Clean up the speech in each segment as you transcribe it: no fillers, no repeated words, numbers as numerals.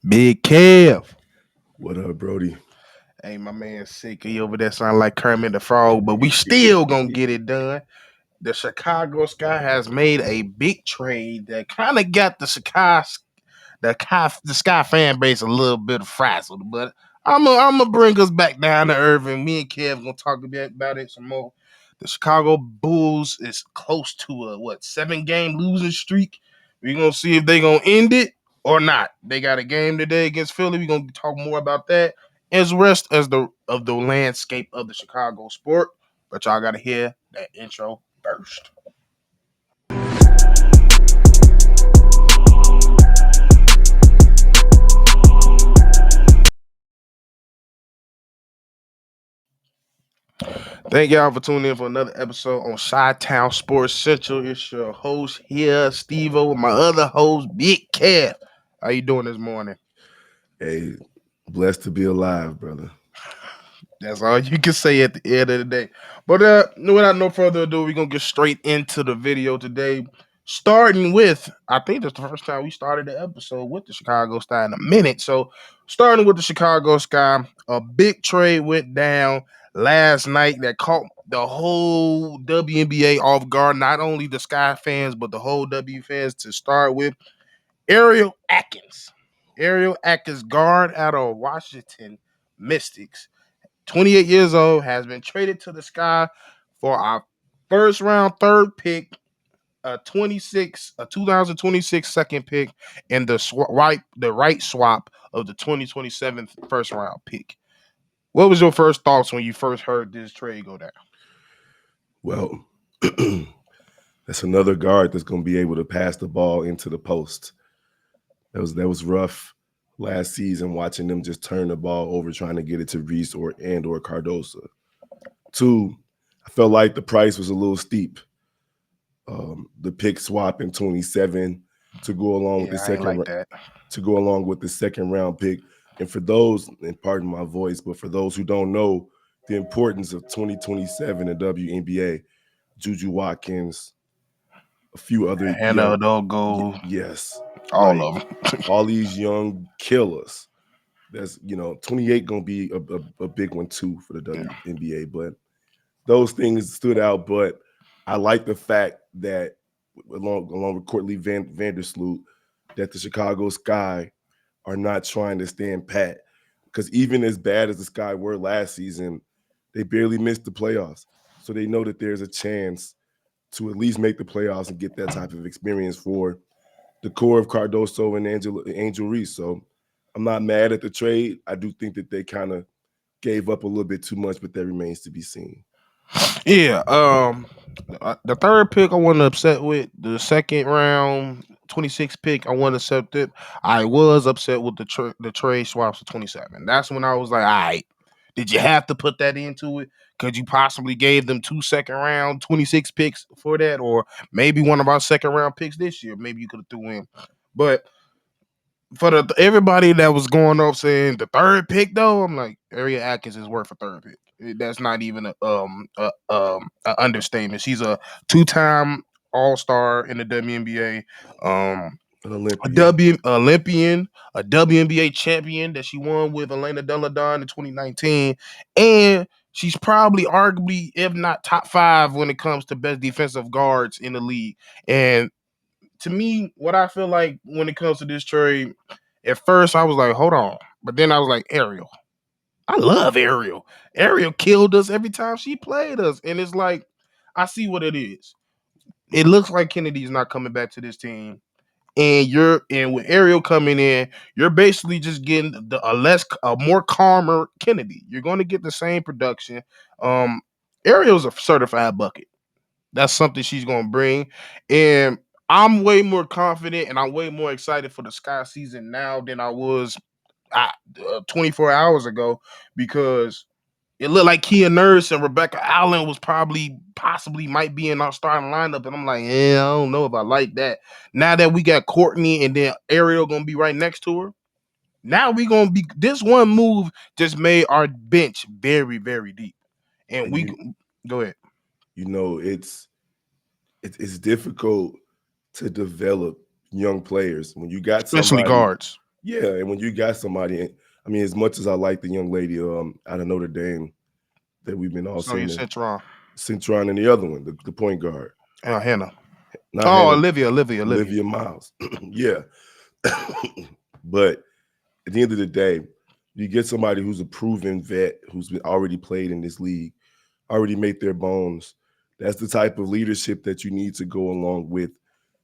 Big Kev. What up, Brody? Hey, my man sick. He over there sound like Kermit the Frog, but we still gonna get it done. The Chicago Sky has made a big trade that kind of got the Sky fan base a little bit frazzled, but I'm gonna bring us back down to earth, and me and Kev gonna talk a bit about it some more. The Chicago Bulls is close to a 7-game losing streak. We're gonna see if they gonna end it or not. They got a game today against Philly. We're gonna talk more about that as rest as the landscape of the Chicago sport. But y'all gotta hear that intro first. Thank y'all for tuning in for another episode on Chi-Town Sports Central. It's your host here, Steve-O, with my other host, Big Kev. How you doing this morning? Hey, blessed to be alive, brother. That's all you can say at the end of the day. But without no further ado, we're gonna get straight into the video today. Starting with, I think that's the first time we started the episode with the Chicago Sky in a minute. So, starting with the Chicago Sky, a big trade went down last night that caught the whole WNBA off guard. Not only the Sky fans, but the whole W fans. To start with, Ariel Atkins, Ariel Atkins, guard out of Washington Mystics. 28 years old, has been traded to the Sky for our first round third pick, a 2026 second pick, and the right swap of the 2027 first round pick. What was your first thoughts when you first heard this trade go down? Well, that's another guard that's going to be able to pass the ball into the post. That was rough last season watching them just turn the ball over trying to get it to Reese or Cardosa. Two, I felt like the price was a little steep. The pick swap in 27 to go along with the second round pick. And for those, and pardon my voice, but for those who don't know the importance of 2027 in WNBA, Juju Watkins, a few other Hannah Odogo, yes, all like of them. all these young killers. That's 28 gonna be a big one too for the Yeah. WNBA. But those things stood out. But I like the fact that along with Courtney Vandersloot, that the Chicago Sky are not trying to stand pat. Because even as bad as the Sky were last season, they barely missed the playoffs. So they know that there's a chance to at least make the playoffs and get that type of experience for the core of Cardoso and Angel Reese. So I'm not mad at the trade. I do think that they kind of gave up a little bit too much, but that remains to be seen. Yeah. The third pick I wasn't upset with. The second round 26 pick I wasn't accepted. I was upset with the trade swaps to 27. That's when I was like, all right, did you have to put that into it? Could you possibly gave them 2 second round 26 picks for that, or maybe one of our second round picks this year? Maybe you could have threw in, but for the everybody that was going off saying the third pick though, I'm like Ariel Atkins is worth a third pick. That's not even a understatement. She's a 2-time All-Star in the WNBA, An a Olympian. W Olympian, a WNBA champion that she won with Elena Deladon in 2019, and she's probably arguably, if not top 5, when it comes to best defensive guards in the league. And to me, what I feel like when it comes to this trade, at first I was like, hold on. But then I was like, Ariel. I love Ariel. Ariel killed us every time she played us. And it's like, I see what it is. It looks like Kennedy's not coming back to this team. And with Ariel coming in, you're basically just getting a more calmer Kennedy. You're going to get the same production. Ariel's a certified bucket. That's something she's going to bring. And I'm way more confident and I'm way more excited for the Sky season now than I was 24 hours ago, because it looked like Kia Nurse and Rebecca Allen was possibly might be in our starting lineup. And I'm like, yeah, I don't know if I like that. Now that we got Courtney and then Ariel going to be right next to her, now we going to be, this one move just made our bench very, very deep. And And we, go ahead. It's difficult to develop young players when you got Especially somebody guards. Yeah, and when you got somebody, I mean, as much as I like the young lady out of Notre Dame that we've been all Sonya seeing, Citron. Cintron and the other one, the point guard, Hannah. not Oh, Hannah, Olivia. Olivia Miles. Yeah, but at the end of the day, you get somebody who's a proven vet who's been already played in this league, already made their bones. That's the type of leadership that you need to go along with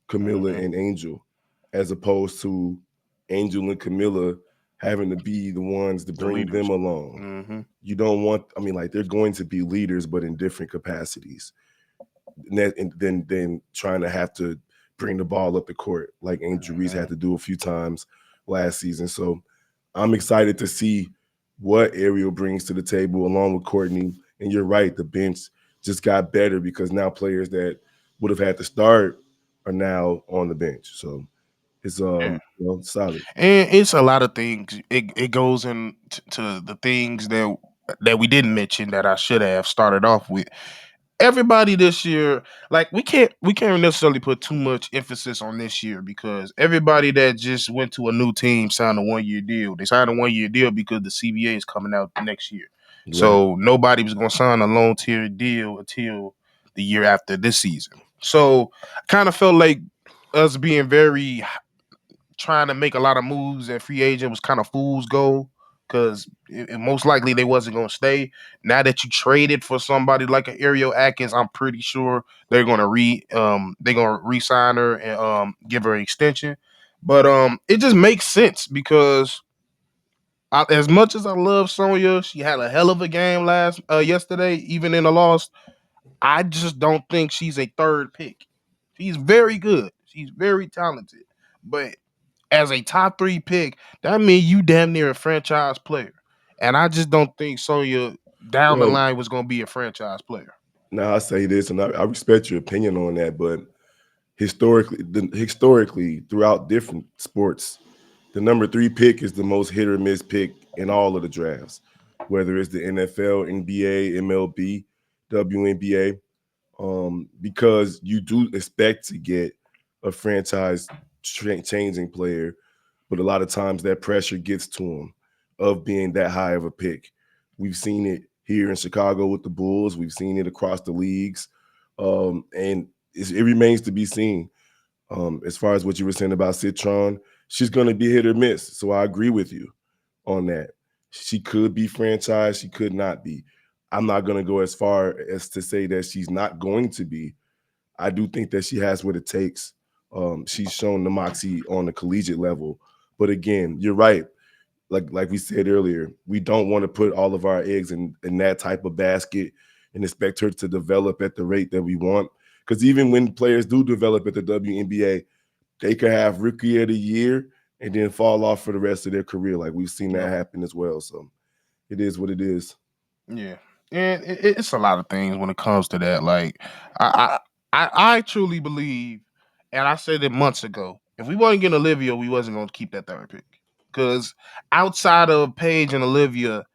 Camilla Hmm. and Angel, as opposed to Angel and Camilla having to be the ones to The bring them leaders. along. Hmm. You don't want, I mean, like they're going to be leaders, but in different capacities. And then trying to have to bring the ball up the court like Angel Reese had Hmm. to do a few times last season. So I'm excited to see what Ariel brings to the table along with Courtney. And you're right, the bench just got better because now players that would have had to start are now on the bench. So it's Yeah. solid. And it's a lot of things. It goes into the things that we didn't mention that I should have started off with. Everybody this year, like we can't necessarily put too much emphasis on this year because everybody that just went to a new team signed a 1 year deal. They signed a 1 year deal because the CBA is coming out next year. Right. So nobody was gonna sign a long tier deal until the year after this season. So I kind of felt like us being very trying to make a lot of moves at free agent was kind of fool's gold because most likely they wasn't going to stay. Now that you traded for somebody like an Ariel Atkins, I'm pretty sure they're gonna re-sign her and give her an extension. But it just makes sense because as much as I love Sonya, she had a hell of a game yesterday, even in the loss. I just don't think she's a third pick. She's very good. She's very talented, but as a top three pick, that means you damn near a franchise player. And I just don't think Sonya down the Well, line was gonna be a franchise player. now I say this, and I respect your opinion on that, but historically throughout different sports, the number three pick is the most hit or miss pick in all of the drafts, whether it's the NFL, NBA, MLB, WNBA, because you do expect to get a franchise changing player, but a lot of times that pressure gets to them of being that high of a pick. We've seen it here in Chicago with the Bulls. We've seen it across the leagues, and it remains to be seen. As far as what you were saying about Citron, she's going to be hit or miss. So I agree with you on that. She could be franchised, she could not be. I'm not going to go as far as to say that she's not going to be. I do think that she has what it takes. She's shown the moxie on the collegiate level. But again, you're right. Like we said earlier, we don't want to put all of our eggs in that type of basket and expect her to develop at the rate that we want. Because even when players do develop at the WNBA, they could have rookie of the year and then fall off for the rest of their career. Like we've seen that Yep. happen as well. So it is what it is. Yeah. And it's a lot of things when it comes to that. Like I I truly believe, and I said it months ago, if we wasn't getting Olivia, we wasn't gonna keep that third pick. Because outside of Paige and Olivia,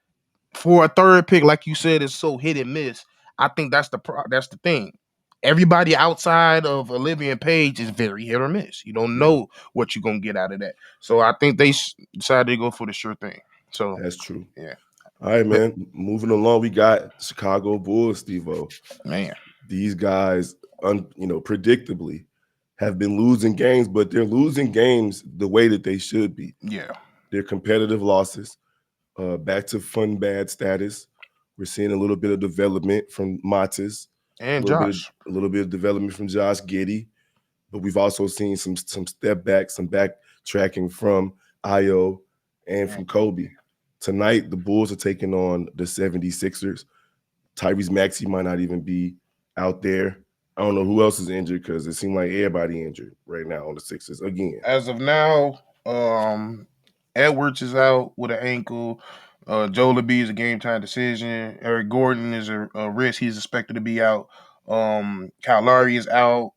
for a third pick, like you said, is so hit and miss. I think that's the thing. Everybody outside of Olivia and Page is very hit or miss. You don't Yeah, know what you're gonna get out of that. So I think they decided to go for the sure thing. So that's true. yeah, All right, but man. Moving along, we got Chicago Bulls, Steve-O. man, These guys, predictably, have been losing games, but they're losing games the way that they should be. yeah, They're competitive losses, back to fun bad status. We're seeing a little bit of development from Matis, and Josh, a little bit of development from Josh Giddey, but we've also seen some step back, some backtracking from Io and and from Kobe. Tonight, the Bulls are taking on the 76ers. Tyrese Maxey might not even be out there. I don't know who else is injured because it seemed like everybody injured right now on the Sixers again. as of now, Edwards is out with an ankle. Joe Labie is a game time decision. Eric Gordon is a risk. He's expected to be out. Kyle Lowry is out.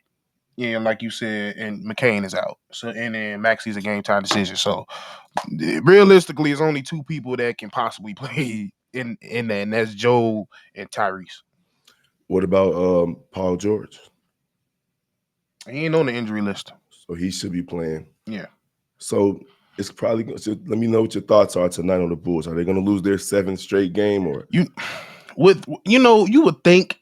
Yeah, like you said, and McCain is out. So and then Maxi's a game time decision. So realistically, it's only two people that can possibly play in that, and that's Joe and Tyrese. What about Paul George? He ain't on the injury list. So he should be playing. Yeah. So it's probably going. So let me know what your thoughts are tonight on the Bulls. Are they going to lose their seventh straight game or? You you would think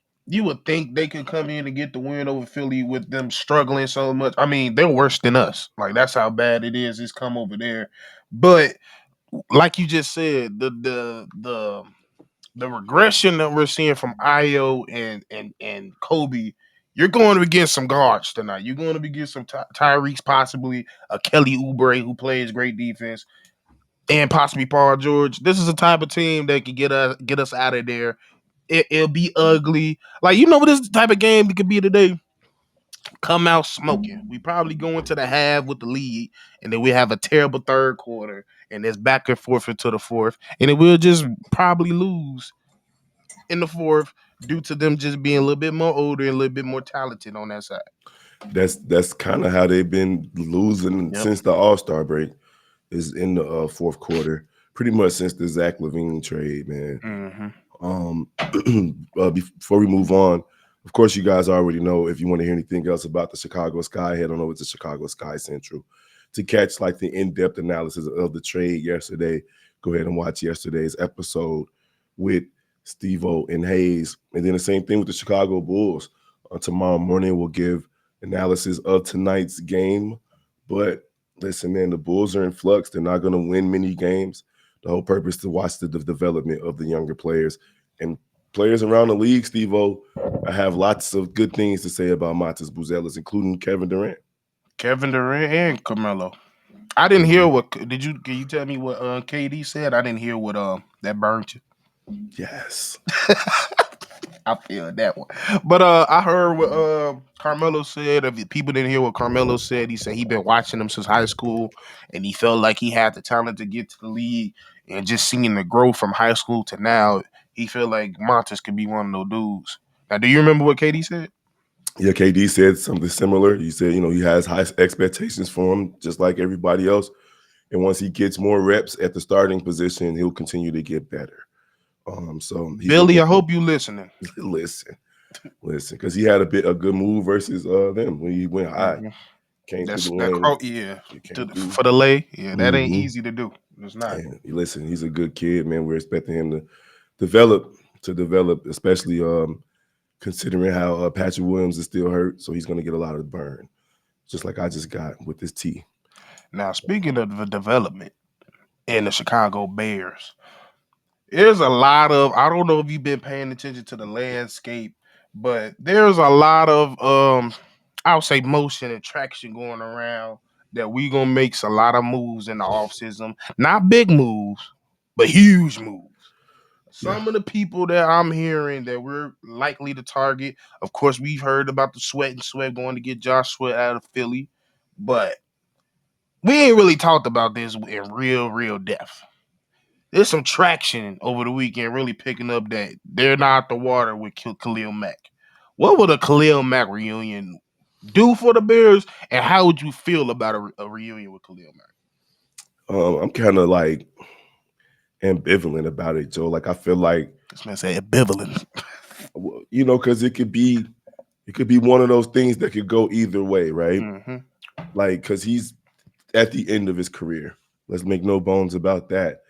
they could come in and get the win over Philly with them struggling so much. I mean, they're worse than us. Like that's how bad it is. It's come over there. But like you just said, the regression that we're seeing from Io and Kobe, you're going to get some guards tonight. You're going to be getting some Tyrese, possibly a Kelly Oubre who plays great defense, and possibly Paul George. This is a type of team that can get us out of there. It'll be ugly. Like what this type of game it could be today. Come out smoking. We probably go into the half with the lead, and then we have a terrible third quarter, and it's back and forth into the fourth, and then we'll just probably lose in the fourth due to them just being a little bit more older and a little bit more talented on that side. That's kind of how they've been losing Yep. since the All-Star break. Is in the fourth quarter, pretty much since the Zach LaVine trade, man. Mm-hmm. Before we move on, of course, you guys already know. If you want to hear anything else about the Chicago Sky, head on over to Chicago Sky Central to catch like the in-depth analysis of the trade yesterday. Go ahead and watch yesterday's episode with Steve-O and Hayes, and then the same thing with the Chicago Bulls. Tomorrow morning, we'll give analysis of tonight's game, but listen, man, the Bulls are in flux. They're not going to win many games. The whole purpose is to watch the development of the younger players and players around the league. Steve-O, I have lots of good things to say about Matas Buzelis, including Kevin Durant. Kevin Durant and Carmelo. I didn't hear what did you? Can you tell me what KD said? I didn't hear what that burned you. Yes. I feel that one. But I heard what Carmelo said. If people didn't hear what Carmelo said, he said he been watching him since high school, and he felt like he had the talent to get to the league. And just seeing the growth from high school to now, he felt like Montes could be one of those dudes. Now, do you remember what KD said? Yeah, KD said something similar. He said, he has high expectations for him, just like everybody else. And once he gets more reps at the starting position, he'll continue to get better. So he's Billy, looking I for hope you listening. listen, because he had a good move versus them when he went high, Mm-hmm. came through That's the that lane, yeah. he came through. For the lay, yeah, that ain't Mm-hmm. easy to do. It's not. And listen, he's a good kid, man. We're expecting him to develop, especially considering how Patrick Williams is still hurt, so he's going to get a lot of burn, just like I just got with this T. Now, speaking of the development in the Chicago Bears, there's a lot of I don't know if you've been paying attention to the landscape, but there's a lot of I would say motion and traction going around that we gonna make a lot of moves in the offseason. Not big moves, but huge moves. Yeah. Some of the people that I'm hearing that we're likely to target, of course, we've heard about the Sweat and Sweat going to get Josh Sweat out of Philly, but we ain't really talked about this in real depth. There's some traction over the weekend really picking up that they're not the water with Khalil Mack. What would a Khalil Mack reunion do for the Bears, and how would you feel about a reunion with Khalil Mack? I'm kind of like ambivalent about it, Joe. Like I feel like, This man said ambivalent. because it could be one of those things that could go either way, right? Mm-hmm. Like because he's at the end of his career. Let's make no bones about that.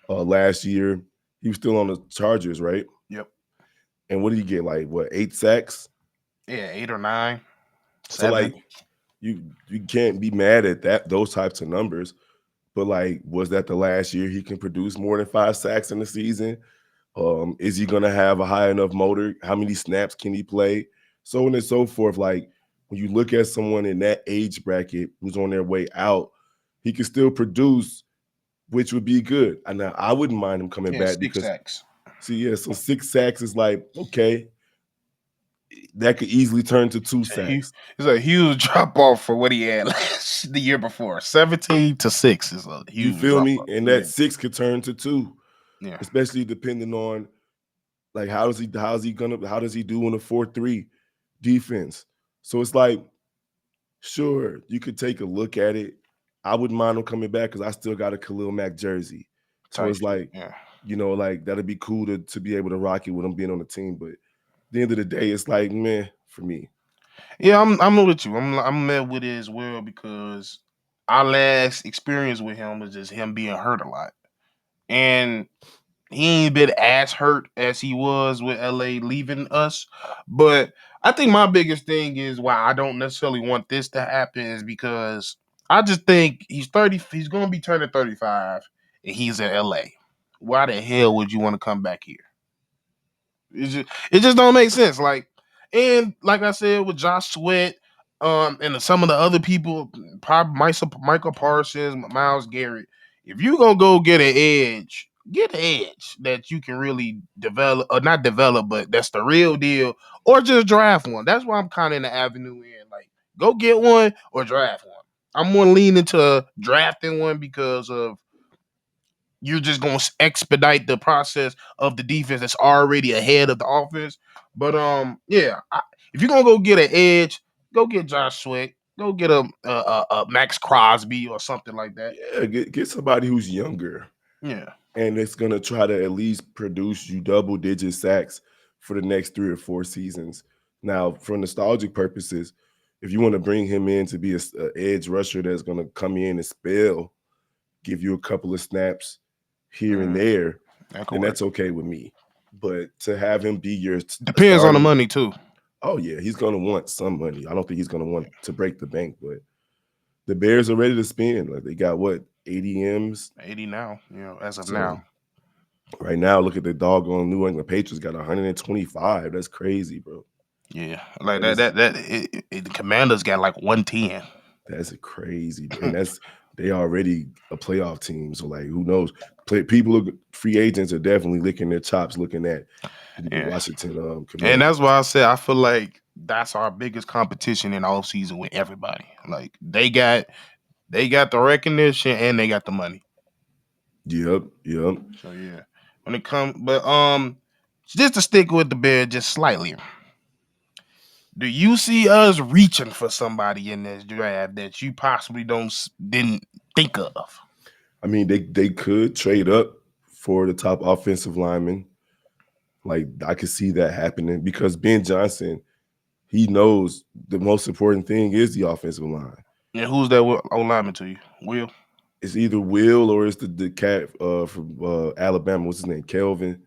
Last year he was still on the Chargers, right? Yep. And what did he get? Like what, 8 sacks? Yeah, 8 or 9, So 7. like you can't be mad at those types of numbers. But like, was that the last year he can produce more than 5 sacks in the season? Is he gonna have a high enough motor? How many snaps can he play? So on and so forth. Like when you look at someone in that age bracket who's on their way out, he can still produce, which would be good. And now I wouldn't mind him coming Yeah, back six because sacks. see, yeah, so 6 sacks is like, okay, that could easily turn to two It's a huge, sacks. it's a huge drop off for what he had the year before. 17 to 6 is a You huge feel drop me? off. And Yeah, that six could turn to two, yeah. especially depending on like how does he do in a 4-3 defense? So it's like, sure, you could take a look at it. I wouldn't mind him coming back because I still got a Khalil Mack jersey. So Type it's shit. like, Yeah. like that'd be cool to be able to rock it with him being on the team. But at the end of the day, it's like, man, for me. Yeah, I'm with you. I'm mad with it as well because our last experience with him was just him being hurt a lot, and he ain't been as hurt as he was with LA leaving us. But I think my biggest thing is why I don't necessarily want this to happen is because I just think he's 30. He's going to be turning 35, and he's in LA. Why the hell would you want to come back here? It just don't make sense. And like I said with Josh Sweat, and some of the other people, probably Michael Parsons, Miles Garrett. If you gonna go get an edge that you can really develop, or not develop, but that's the real deal, or just draft one. That's why I'm kind of in the avenue in. Like, go get one or draft one. I'm more leaning to drafting one because of you're just going to expedite the process of the defense that's already ahead of the offense. But yeah, if you're gonna go get an edge, go get Josh Sweat, go get a Max Crosby or something like that. Yeah, get somebody who's younger Yeah, and it's gonna try to at least produce you double-digit sacks for the next 3 or 4 seasons. Now, for nostalgic purposes, if you want to bring him in to be a edge rusher that's gonna come in and spell, give you a couple of snaps here and there, that could then work. that's okay with me. But to have him be your Depends on the starting, money too. oh yeah, he's gonna want some money. I don't think he's gonna want to break the bank, but the Bears are ready to spend. Like they got what 80 M's. 80 now, as of So now. right now, look at the doggone New England Patriots got 125. That's crazy, bro. Yeah, like That is the Commanders got like 110. that's crazy, bro. And that's they already a playoff team. So like, who knows? People, free agents are definitely licking their chops, looking at the Yeah, Washington and Commanders. that's why I said I feel like that's our biggest competition in the offseason with everybody. Like they got the recognition and they got the money. Yep, yep. So yeah, when it comes, but just to stick with the Bears just slightly, do you see us reaching for somebody in this draft that you possibly didn't think of? I mean, they could trade up for the top offensive lineman. Like I could see that happening because Ben Johnson, he knows the most important thing is the offensive line. And who's that old lineman to you? Will It's either Will or it's the cat from Alabama. What's his name? Kelvin.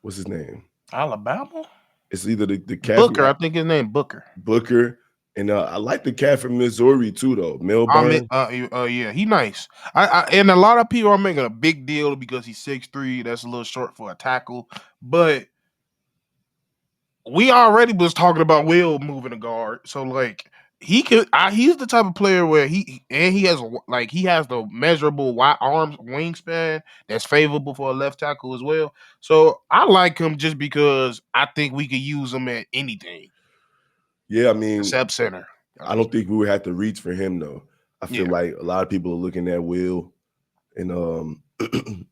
What's his name? Alabama? It's either the cat from Booker, I think his name Booker. Booker, and I like the cat from Missouri too, though. Milburn. Yeah, he nice. And a lot of people are making a big deal because he's 6'3". That's a little short for a tackle, but we already was talking about Will moving a guard. So like he's the type of player where he has the measurable wide arms wingspan that's favorable for a left tackle as well. So I like him just because I think we could use him at anything Yeah, I mean, except center. I I should don't say. think we would have to reach for him though. I feel Yeah, like a lot of people are looking at Will and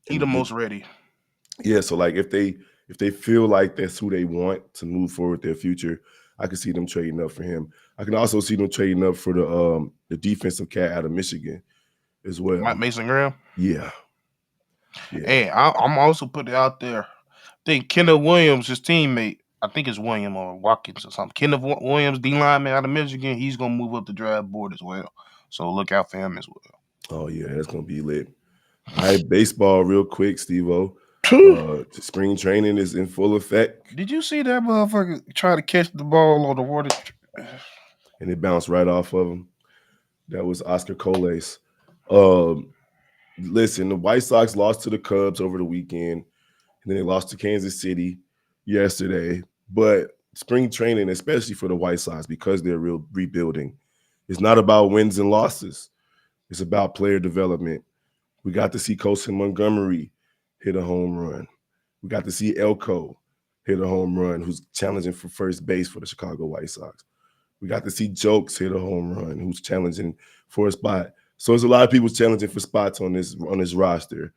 he the most ready. yeah. So like if they feel like that's who they want to move forward their future, I can see them trading up for him. I can also see them trading up for the defensive cat out of Michigan as well. Mason Graham. Yeah, yeah. Hey, I'm also putting it out there. I think Kenneth Williams, his teammate, I think it's William or Watkins or something. Kenneth Williams, D lineman out of Michigan, he's gonna move up the draft board as well. So look out for him as Oh yeah, that's gonna be lit. All right, baseball, real quick, Steve-O. well. Spring training is in full effect, Did you see that motherfucker try to catch the ball on the water? and it bounced right off of him. That was Oscar Coles. Um, Listen, the White Sox lost to the Cubs over the weekend, and then they lost to Kansas City yesterday. But spring training, especially for the White Sox, because they're real rebuilding, it's not about wins and losses. It's about player development. We got to see Colson Montgomery hit a home run. We got to see Elko hit a home run, who's challenging for first base for the Chicago White Sox. We got to see Jokes hit a home run, who's challenging for a spot. So there's a lot of people challenging for spots on this roster.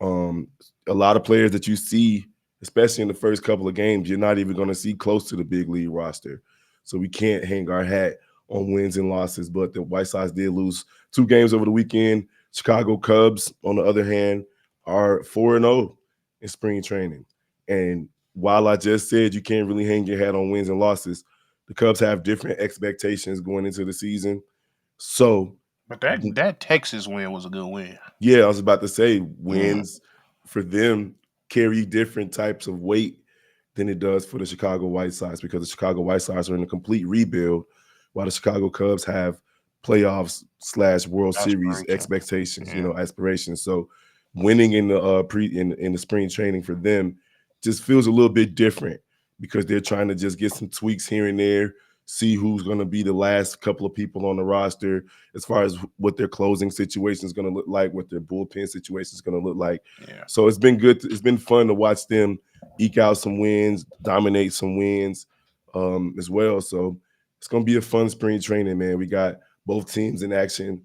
Um, a lot of players that you see, especially in the first couple of games, you're not even going to see close to the big league roster. So we can't hang our hat on wins and losses. But the White Sox did lose 2 games over the weekend. Chicago Cubs, on the other hand, are 4-0 in spring training. And while I just said you can't really hang your hat on wins and losses, the Cubs have different expectations going into the season. So But that Texas win was a good win. Yeah, I was about to say Mm, wins for them carry different types of weight than it does for the Chicago White Sox because the Chicago White Sox are in a complete rebuild, while the Chicago Cubs have playoffs / World Series aspiration. expectations, Yeah. aspirations. So winning in the in the spring training for them just feels a little bit different because they're trying to just get some tweaks here and there, see who's going to be the last couple of people on the roster as far as what their closing situation is going to look like, what their bullpen situation is going to look like. Yeah. So it's been good. It's been fun to watch them eke out some wins, dominate some wins as well. So it's going to be a fun spring training, man. We got both teams in action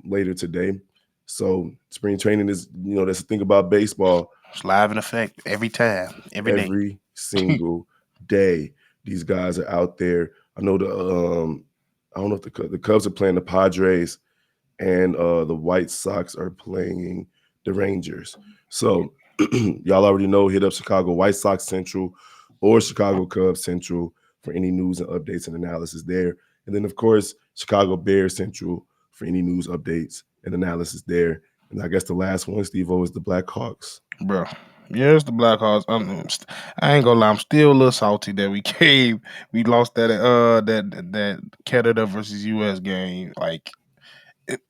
later today. So spring training is, that's the thing about baseball. It's live in effect every time, every day. Every single day, these guys are out there. I know I don't know if the Cubs are playing the Padres and the White Sox are playing the Rangers. So y'all already know, hit up Chicago White Sox Central or Chicago Cubs Central for any news and updates and analysis there. And then, of course, Chicago Bears Central for any news updates and analysis there. And I guess the last one, Steve-O, is the Blackhawks. Bro. Yeah, it's the Blackhawks. I ain't gonna lie, I'm still a little salty that we lost that Canada versus US game. Like, it,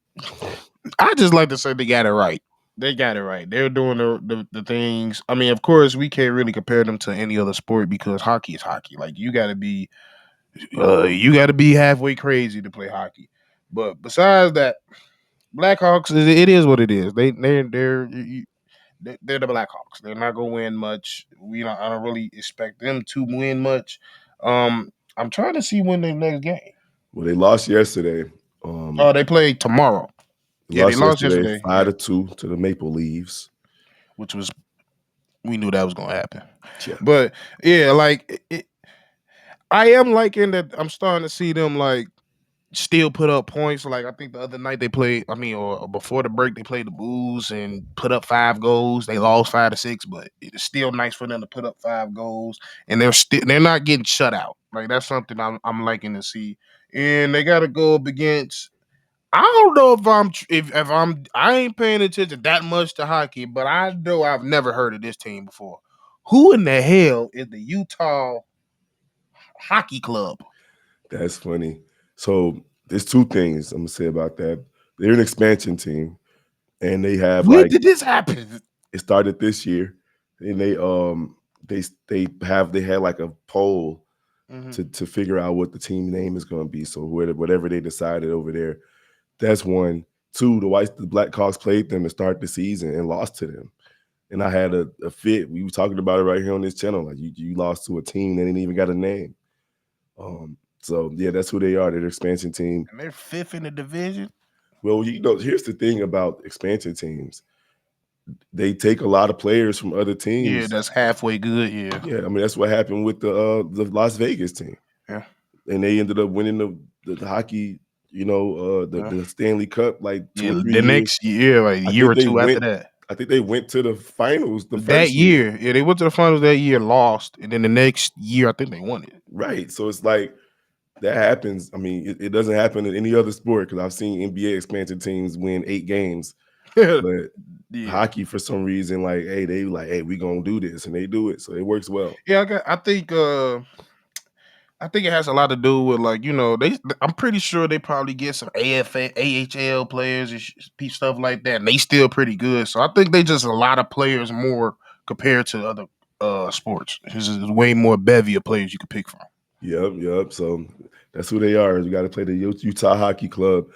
I just like to say they got it right. They got it right. They're doing the things. I mean, of course, we can't really compare them to any other sport because hockey is hockey. Like, you got to be halfway crazy to play hockey. But besides that, Blackhawks, it is what it is. They're the Blackhawks. They're not gonna win much. I don't really expect them to win much. I'm trying to see when their next game. Well, they lost yesterday. Oh, they play tomorrow. They Yeah, they lost lost yesterday yesterday. Yeah, 5-2 to the Maple Leaves. which was we knew that was gonna happen. Yeah. But yeah, like I am liking that. I'm starting to see them like still put up points. Like I think the other night they played. I mean, or before the break they played the Bulls and put up 5 goals. They lost 5-6, but it's still nice for them to put up 5 goals. And they're not getting shut out. Like that's something I'm liking to see. And they got to go up against. I don't know if I ain't paying attention that much to hockey, but I know I've never heard of this team before. Who in the hell is the Utah Hockey Club? That's funny. So there's two things I'm gonna say about that. They're an expansion team, and they have When like did this happen? it started this year, and they had like a poll Mm-hmm. to figure out what the team name is gonna be. So whatever they decided over there, that's one. Two, the Blackhawks played them to start the season and lost to them. And I had a fit. We were talking about it right here on this channel. Like you lost to a team that didn't even got a name. So yeah, that's who they are. They're the expansion team. And they're fifth in the division. Well, here's the thing about expansion teams. They take a lot of players from other Yeah, teams. that's halfway good. Yeah, Yeah, I mean that's what happened with the Las Vegas team, yeah, and they ended up winning the hockey. yeah. The Stanley Cup like two Yeah, or three the years. next year, like a I year think or they two after went. that. I think they went to the finals the That first year. year, yeah, they went to the finals that year, lost, and then the next year, I think they won Right. So it's like that happens. I mean, it doesn't happen in any other sport because I've seen NBA expansion teams win 8 games, it. but Yeah, hockey for some reason, like, hey, we gonna do this, and they do it, so it works well. yeah. I think it has a lot to do with like I'm pretty sure they probably get some AHL players and stuff like that, and they still pretty good. So I think they just a lot of players more compared to other sports. There's just way more bevy of players you could pick from. Yep. So that's who they are. You got to play the Utah Hockey Club.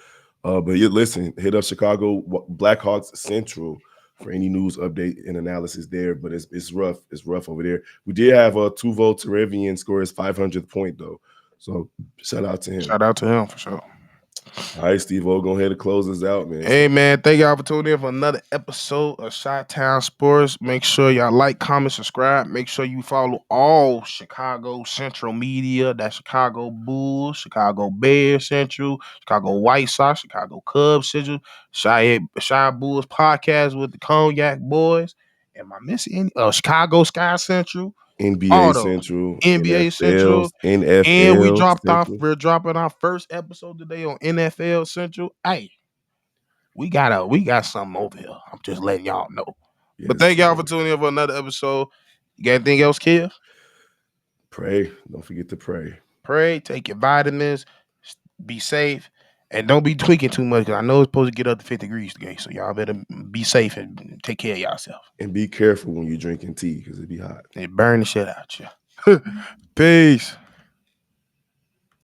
But listen, hit up Chicago Blackhawks Central for any news update and analysis there. But it's rough. It's rough over there. We did have a Tuvo Terevian score his 500th point though. So shout out to him. Shout out to him for sure. All right, Steve-O, go ahead and close us out, man. Hey man, thank y'all for tuning in for another episode of Shot Town Sports. Make sure y'all like, comment, subscribe. Make sure you follow all Chicago Central media. That's Chicago Bulls, Chicago Bears Central, Chicago White Sox, Chicago Cubs Central, Shy Bulls podcast with the Cognac Boys. Am I missing any? Chicago Sky Central. NBA All those. Central, NBA NFL, Central. And NFL Central. we're dropping our first episode today on NFL Central. Hey. we got something over here. I'm just letting y'all know. But Yes, thank y'all sir. for tuning in for another episode. You got anything else, kid? Pray. Don't forget to pray. Pray, take your vitamins, be safe, and don't be tweaking too much because I know it's supposed to get up to 50 degrees today. So y'all better be safe and take care of yourself. And be careful when you're drinking tea because it be hot. It burn the shit out you. Peace.